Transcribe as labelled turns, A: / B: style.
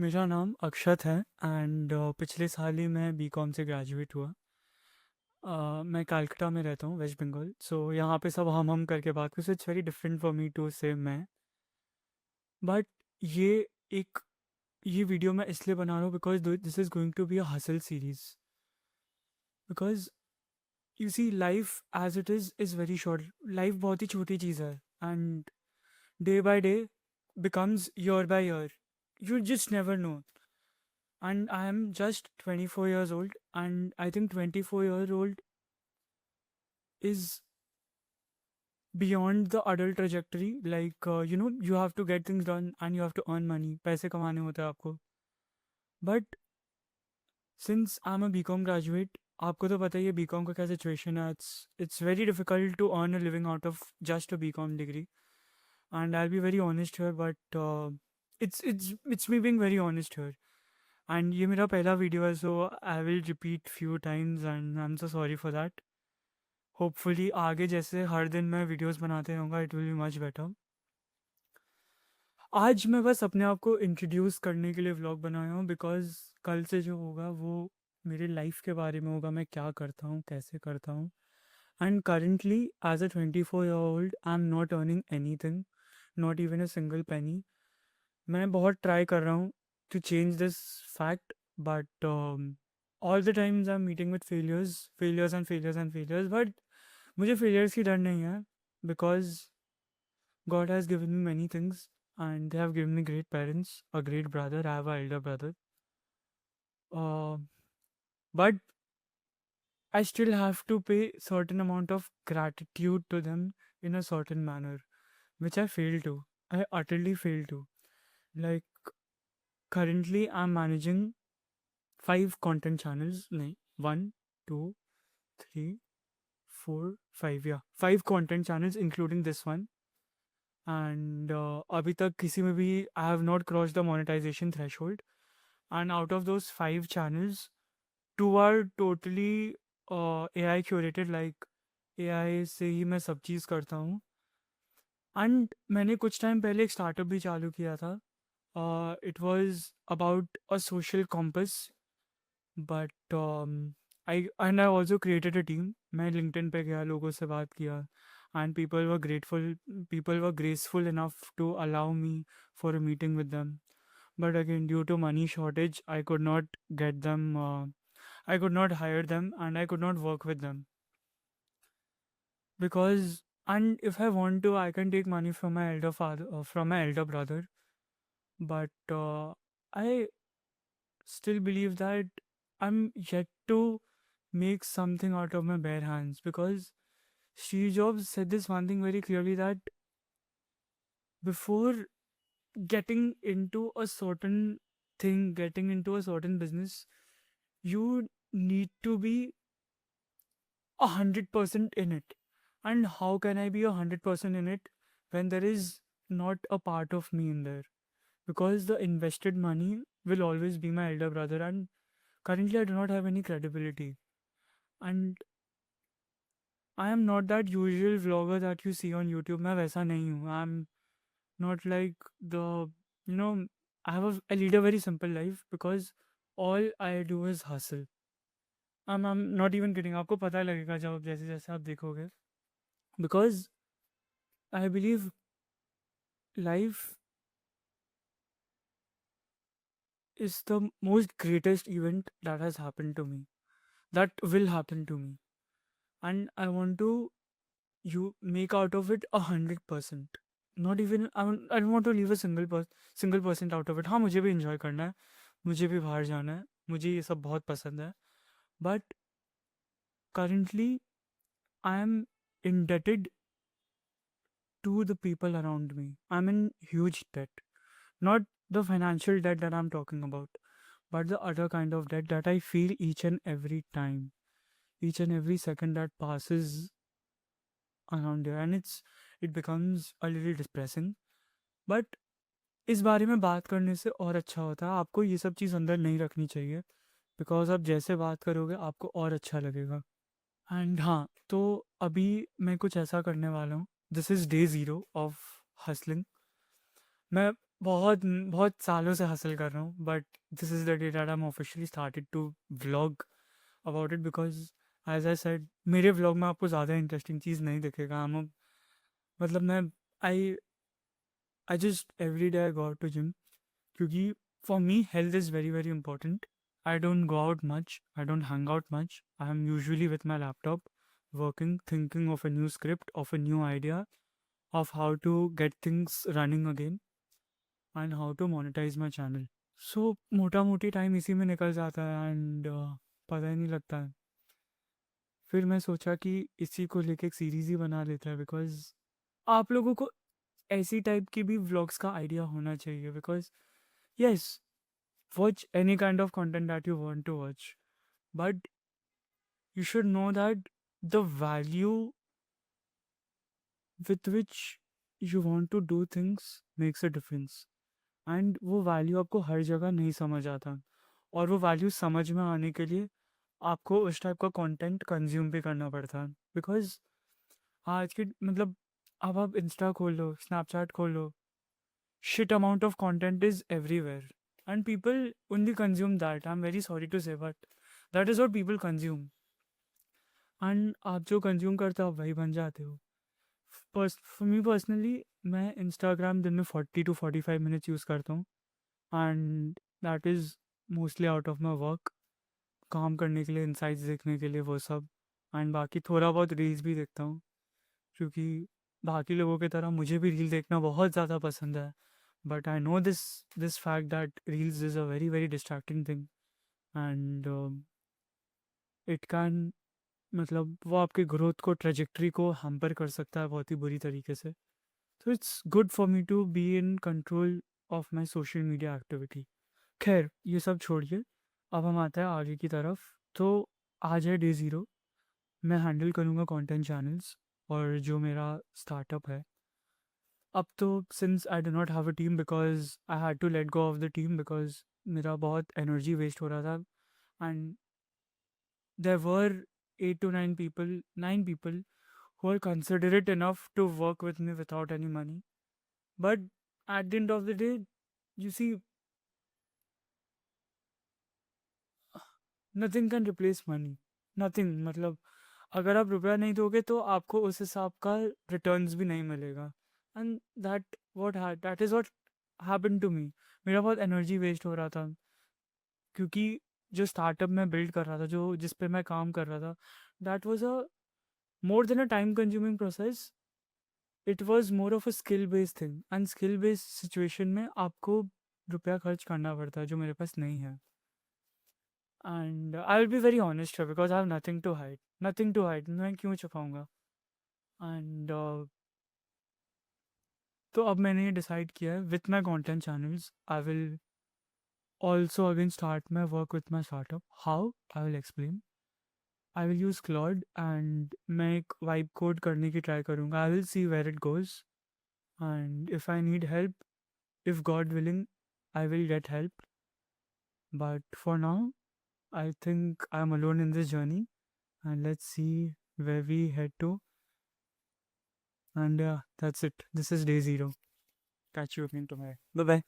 A: मेरा नाम अक्षत है एंड पिछले साल ही मैं बीकॉम से ग्रेजुएट हुआ। मैं कलकत्ता में रहता हूँ, वेस्ट बंगाल। सो यहाँ पे सब हम करके बात करते, it's very different for me to say मैं। बट ये एक ये वीडियो मैं इसलिए बना रहा हूँ because this is going to be a hustle series. Because you see life as it is very short. Life बहुत ही छोटी चीज़ है and day by day becomes year by year. You just never know. And I am just 24 years old, and I think 24-year-old is beyond the adult trajectory. Like, you have to get things done and you have to earn money. पैसे कमाने होते हैं आपको. But since I'm a BCom graduate, आपको तो पता ही है BCom का क्या सिचुएशन है. It's very difficult to earn a living out of just a BCom degree. And I'll be very honest here, but it's me being very honest here. And ये मेरा पहला वीडियो है, so I will repeat few times and I'm so sorry for that. Hopefully आगे जैसे हर दिन मैं videos बनाते रहूँगा, it will be much better. आज मैं बस अपने आप को इंट्रोड्यूस करने के लिए व्लॉग बनाया हूँ बिकॉज कल से जो होगा वो मेरे लाइफ के बारे में होगा, मैं क्या करता हूँ, कैसे करता हूँ। And currently as a 24-year-old I am not earning anything, not even a single penny. मैं बहुत ट्राई कर रहा हूँ to change this fact, but all the times I am meeting with failures, failures and failures and failures. But मुझे failures की डर नहीं है because God has given me many things and they have given me great parents, a great brother. I have an elder brother. Uh, but I still have to pay certain amount of gratitude to them in a certain manner, which I fail to. I utterly fail to. Like currently, I'm managing 5 content channels. Nahin, 1, 2, 3, 4, 5. Yeah, 5 content channels, including this one. And अभी तक किसी में भी I have not crossed the monetization threshold. And out of those 5 channels, 2 are totally AI curated, like AI से ही मैं सब चीज़ करता हूँ। एंड मैंने कुछ टाइम पहले एक स्टार्टअप भी चालू किया था। It was about a social compass, but I also created a team. मैं लिंक्डइन पे गया, लोगों से बात किया and people were graceful enough to allow me for a meeting with them. But again, due to money shortage, I could not get them. I could not hire them, and I could not work with them because. And if I want to, I can take money from my elder father, from my elder brother. But I still believe that I'm yet to make something out of my bare hands because Steve Jobs said this one thing very clearly, that before getting into a certain thing, getting into a certain business, you need to be 100% in it. And how can I be 100% in it when there is not a part of me in there? Because the invested money will always be my elder brother, and currently I do not have any credibility. And I am not that usual vlogger that you see on YouTube. मैं वैसा नहीं हूँ. I'm not like the, you know, I lead a very simple life because all I do is hustle. I'm not even kidding. आपको पता लगेगा जब जैसे जैसे आप देखोगे. Because I believe life is the most greatest event that has happened to me, that will happen to me, and I want to you make out of it 100%. Not even I don't want to leave a single percent out of it. हाँ, मुझे भी enjoy करना है, मुझे भी बाहर जाना है, मुझे ये सब बहुत पसंद है. But currently I am indebted to the people around me. I'm in huge debt. Not the financial debt that I'm talking about, but the other kind of debt that I feel each and every time, each and every second that passes around here, and it becomes a little depressing. But इस बारे में बात करने से और अच्छा होता है, आपको ये सब चीज़ अंदर नहीं रखनी चाहिए बिकॉज आप जैसे बात करोगे आपको और अच्छा लगेगा। एंड हाँ, तो अभी मैं कुछ ऐसा करने वाला हूँ, this is day zero of hustling. मैं बहुत बहुत सालों से हासिल कर रहा हूँ, but this is the day that I am officially started to vlog about it, because as I said मेरे व्लॉग में आपको ज़्यादा इंटरेस्टिंग चीज़ नहीं दिखेगा। मतलब मैं I I just every day I go out to gym, क्योंकि for me health is very very important. I don't go out much, I don't hang out much, I am usually with my laptop working, thinking of a new script, of a new idea, of how to get things running again and how to monetize my channel. सो मोटा मोटी time इसी में निकल जाता है and पता ही नहीं लगता है। फिर मैं सोचा कि इसी को लेके एक सीरीज़ ही बना लेता है, बिकॉज आप लोगों को ऐसी टाइप की भी व्लॉग्स का आइडिया होना चाहिए, because yes, watch any kind of content that you want to watch, but you should know that the value with which you want to do things makes a difference, and वो value आपको हर जगह नहीं समझ आता, और वो value समझ में आने के लिए आपको उस टाइप का कंटेंट कंज्यूम भी करना पड़ता है। बिकॉज आज के मतलब अब आप इंस्टा खोल लो, स्नैपचैट खोल लो, shit amount of content is everywhere and people only consume that. I am very sorry to say, but that is what people consume, and आप जो कंज्यूम करते हो आप वही बन जाते हो। फॉर मी पर्सनली, मैं इंस्टाग्राम दिन में 40 to 45 मिनट्स यूज़ करता हूँ, and that is mostly out of my work, काम करने के लिए, इंसाइट्स देखने के लिए, वो सब। एंड बाकी थोड़ा बहुत रील्स भी देखता हूँ, क्योंकि बाकी लोगों की तरह मुझे भी रील देखना बहुत ज़्यादा पसंद है, but I know this fact that reels is a very very distracting thing, and it can मतलब वो आपके ग्रोथ को, ट्रेजेक्ट्री को हैम्पर कर सकता है बहुत ही बुरी तरीके से। तो it's good for me to be in control of my social media activity. खैर ये सब छोड़िए, अब हम आते हैं आगे की तरफ। तो आज है डे ज़ीरो, मैं हैंडल करूँगा कंटेंट चैनल्स और जो मेरा स्टार्टअप है। अब तो since I do not have a team, because I had to let go of the team, because मेरा बहुत एनर्जी वेस्ट हो रहा था, and there were 8 to 9 people, 9 people who are considerate enough to work with me without any money. But at the end of the day, you see, nothing can replace money, nothing. मतलब अगर आप रुपया नहीं दोगे तो आपको उस हिसाब का रिटर्न्स भी नहीं मिलेगा, and that is what happen to me. मेरा बहुत एनर्जी वेस्ट हो रहा था, क्योंकि जो स्टार्टअप मैं बिल्ड कर रहा था, जो जिस पे मैं काम कर रहा था, that was a more than a time consuming process. It was more of a skill based thing, and skill based situation में आपको रुपया खर्च करना पड़ता है, जो मेरे पास नहीं है। And I will be very honest है, because I have nothing to hide, nothing to hide, मैं क्यों छुपाऊंगा। एंड तो अब मैंने ये डिसाइड किया है, with my content channels I will also again start my work with my startup. How, I will explain. I will use Claude, and मैं एक वाइब कोड करने की ट्राई करूँगा। I will see where it goes, and if I need help, if God willing, I will get help. But for now, I think I'm alone in this journey, and let's see where we head to. And yeah, that's it. This is day zero. Catch you again tomorrow. Bye bye.